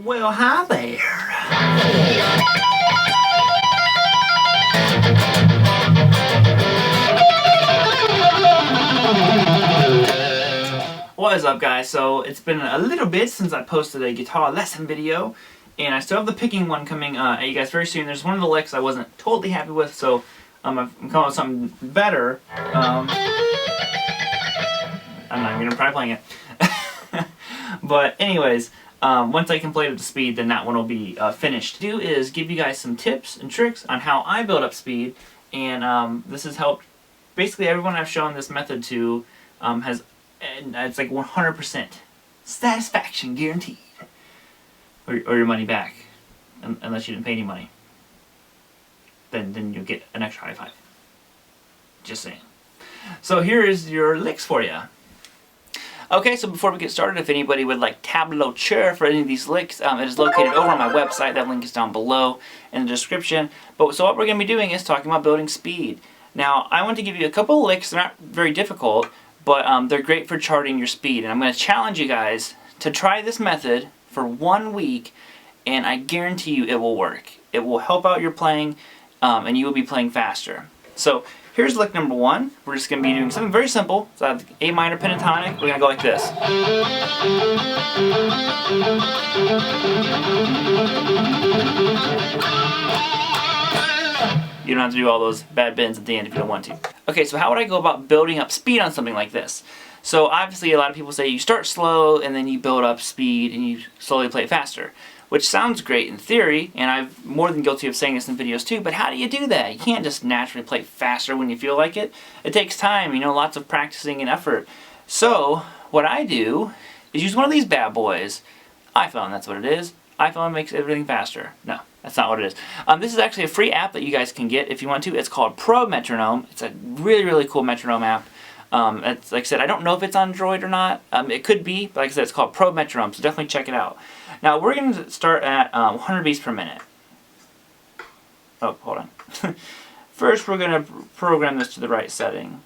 Well, hi there. What is up, guys? So it's been a little bit since I posted a guitar lesson video, and I still have the picking one coming at you guys very soon. There's one of the licks I wasn't totally happy with, so I'm coming up with something better. I'm not even gonna try playing it. But anyways, once I can play it at the speed, then that one will be finished. What I do is give you guys some tips and tricks on how I build up speed, and this has helped basically everyone I've shown this method to has, and it's like 100% satisfaction guaranteed, or your money back, unless you didn't pay any money. Then you'll get an extra high five. Just saying. So here is your licks for you. Okay, so before we get started, if anybody would like tablature for any of these licks, it is located over on my website. That link is down below in the description. So what we're going to be doing is talking about building speed. Now, I want to give you a couple of licks. They're not very difficult, but they're great for charting your speed. And I'm going to challenge you guys to try this method for 1 week, and I guarantee you it will work. It will help out your playing, and you will be playing faster. So here's lick number 1. We're just going to be doing something very simple. So I have A minor pentatonic. We're going to go like this. You don't have to do all those bad bends at the end if you don't want to. Okay, so how would I go about building up speed on something like this? So obviously a lot of people say you start slow and then you build up speed and you slowly play it faster, which sounds great in theory, and I'm more than guilty of saying this in videos too, but how do you do that? You can't just naturally play faster when you feel like it. It takes time, you know, lots of practicing and effort. So what I do is use one of these bad boys. iPhone, that's what it is. iPhone makes everything faster. No, that's not what it is. This is actually a free app that you guys can get if you want to. It's called Metronome. It's a really, really cool metronome app. It's, like I said, I don't know if it's on Android or not. It could be, but like I said, it's called Metronome, so definitely check it out. Now, we're going to start at 100 beats per minute. Oh, hold on. First, we're going to program this to the right setting.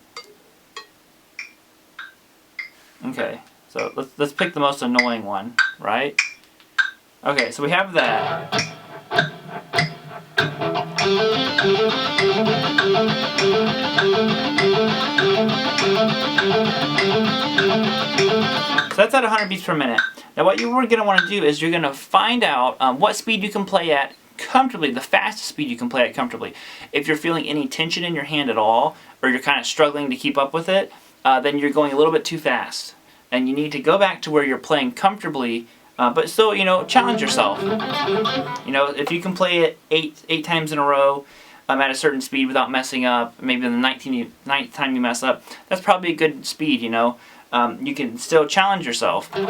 Okay, so let's pick the most annoying one, right? Okay, so we have that. So that's at 100 beats per minute. Now what you're going to want to do is you're going to find out what speed you can play at comfortably, the fastest speed you can play at comfortably. If you're feeling any tension in your hand at all, or you're kind of struggling to keep up with it, then you're going a little bit too fast. And you need to go back to where you're playing comfortably, but still, you know, challenge yourself. You know, if you can play it eight times in a row at a certain speed without messing up, maybe the 9th time you mess up, that's probably a good speed, you know. You can still challenge yourself. So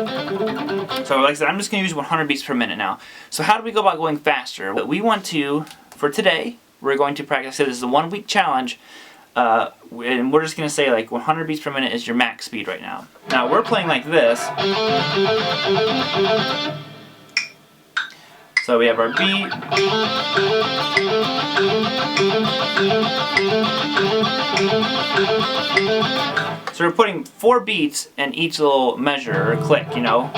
like I said, I'm just going to use 100 beats per minute now. So how do we go about going faster? What we want to, for today, we're going to practice. So this is a 1 week challenge. And we're just going to say like 100 beats per minute is your max speed right now. Now we're playing like this. So we have our beat. So we're putting 4 beats in each little measure or click, you know.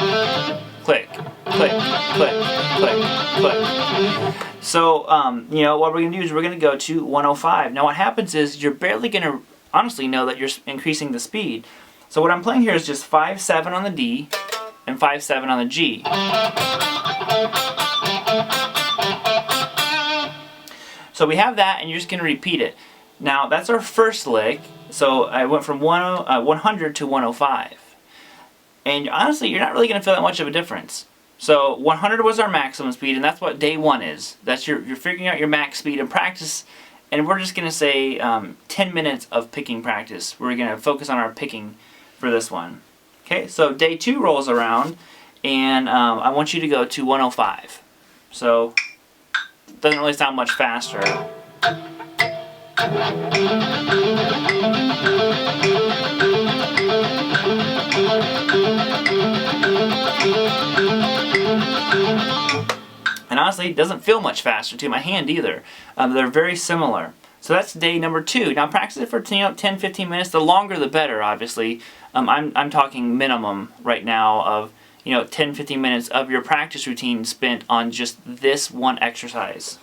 Click, click, click, click, click. So, you know, what we're going to do is we're going to go to 105. Now what happens is you're barely going to honestly know that you're increasing the speed. So what I'm playing here is just 5/7 on the D and 5/7 on the G. So we have that, and you're just going to repeat it. Now that's our first lick. So I went from 100 to 105. And honestly, you're not really going to feel that much of a difference. So 100 was our maximum speed, and that's what day 1 is. That's you're figuring out your max speed in practice, and we're just going to say 10 minutes of picking practice. We're going to focus on our picking for this one. Okay, so day 2 rolls around, and I want you to go to 105. So it doesn't really sound much faster. And honestly, it doesn't feel much faster to my hand either. They're very similar. So that's day number 2. Now practice it for 10-15 minutes. The longer the better, obviously. I'm talking minimum right now of you know, 10-15 minutes of your practice routine spent on just this one exercise.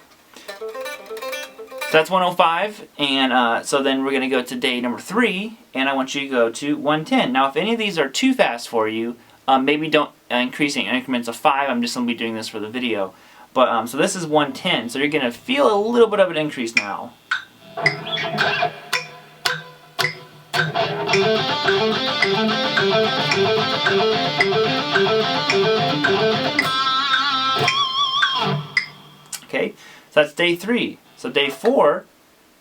So that's 105, and so then we're going to go to day number 3, and I want you to go to 110. Now if any of these are too fast for you, maybe don't increase in increments of 5. I'm just going to be doing this for the video. But so this is 110, so you're going to feel a little bit of an increase now. Okay, so that's day 3. So day 4,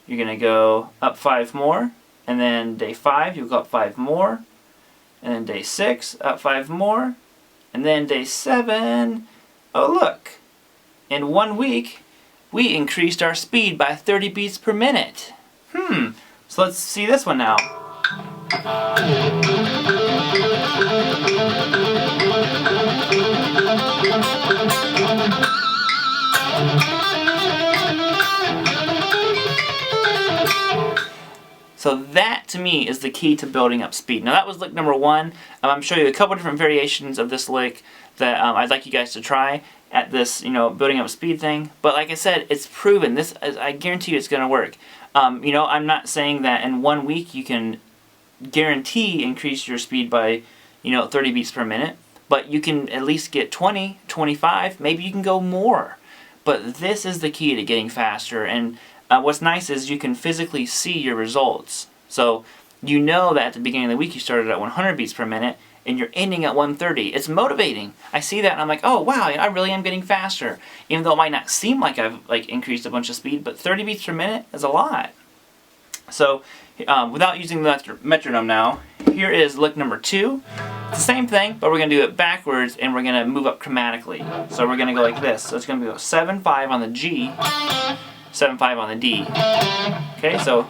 you're going to go up 5 more, and then day 5, you'll go up 5 more, and then day 6, up 5 more, and then day 7, oh look, in 1 week, we increased our speed by 30 beats per minute. So let's see this one now. So that, to me, is the key to building up speed. Now that was lick number 1. I'm showing you a couple different variations of this lick that I'd like you guys to try at this, you know, building up speed thing. But like I said, it's proven. This, I guarantee you, it's going to work. You know, I'm not saying that in 1 week you can guarantee increase your speed by, you know, 30 beats per minute. But you can at least get 20, 25, maybe you can go more. But this is the key to getting faster. And what's nice is you can physically see your results. So you know that at the beginning of the week you started at 100 beats per minute and you're ending at 130. It's motivating. I see that and I'm like, oh wow, I really am getting faster. Even though it might not seem like I've increased a bunch of speed, but 30 beats per minute is a lot. So without using the metronome now, here is lick number 2. It's the same thing, but we're going to do it backwards and we're going to move up chromatically. So we're going to go like this. So it's going to go 7-5 on the G, 7-5 on the D. Okay, so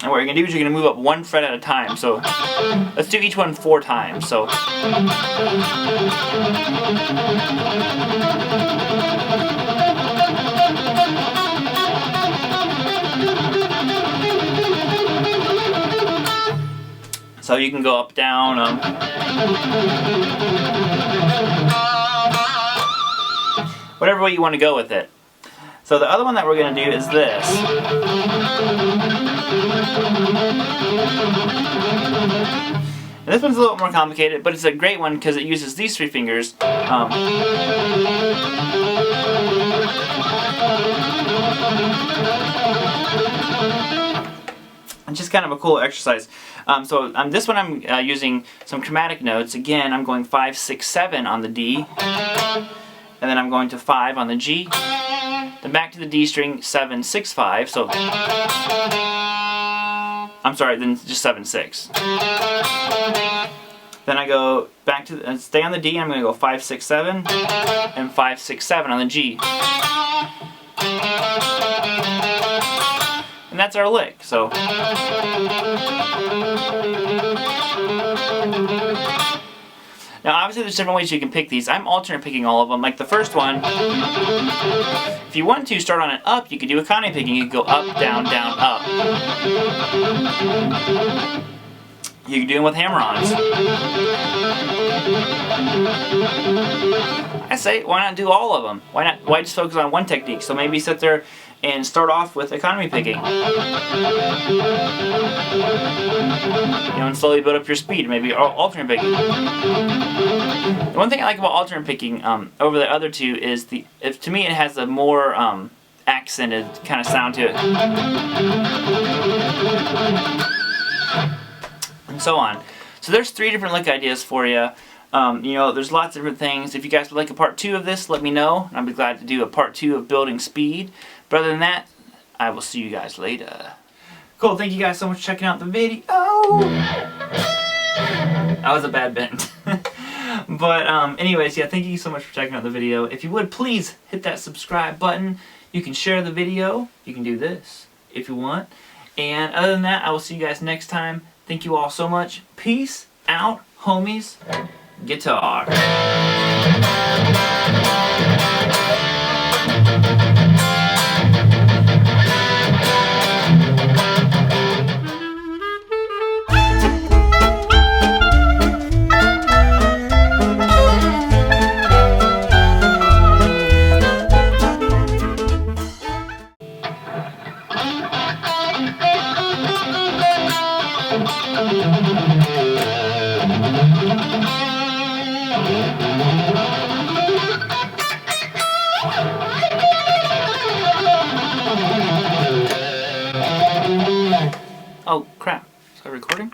and what you're going to do is you're going to move up 1 fret at a time. So let's do each one 4 times. So so you can go up, down, whatever way you want to go with it. So the other one that we're going to do is this. And this one's a little more complicated, but it's a great one because it uses these 3 fingers. It's just kind of a cool exercise. So this one I'm using some chromatic notes. Again, I'm going 5, 6, 7 on the D. And then I'm going to 5 on the G. Then back to the D string, 7, 6, 5. So I'm sorry, then just 7, 6. Then I go back to stay on the D. I'm going to go 5, 6, 7, and 5, 6, 7 on the G. And that's our lick. So now obviously there's different ways you can pick these. I'm alternate picking all of them. Like the first one, if you want to start on an up, you could do economy picking. You could go up, down, down, up. You can do them with hammer-ons. I say, why not do all of them? Why just focus on one technique? So maybe sit there and start off with economy picking. You know, and slowly build up your speed. Maybe alternate picking. The one thing I like about alternate picking over the other two is to me it has a more accented kind of sound to it. And so on. So there's 3 different lick ideas for you. You know, there's lots of different things. If you guys would like a part 2 of this, let me know. And I'll be glad to do a part 2 of building speed. But other than that, I will see you guys later. Cool, thank you guys so much for checking out the video. That was a bad bend. But anyways, yeah, thank you so much for checking out the video. If you would, please hit that subscribe button. You can share the video. You can do this if you want. And other than that, I will see you guys next time. Thank you all so much. Peace out, homies. Guitar. Oh crap, is that recording?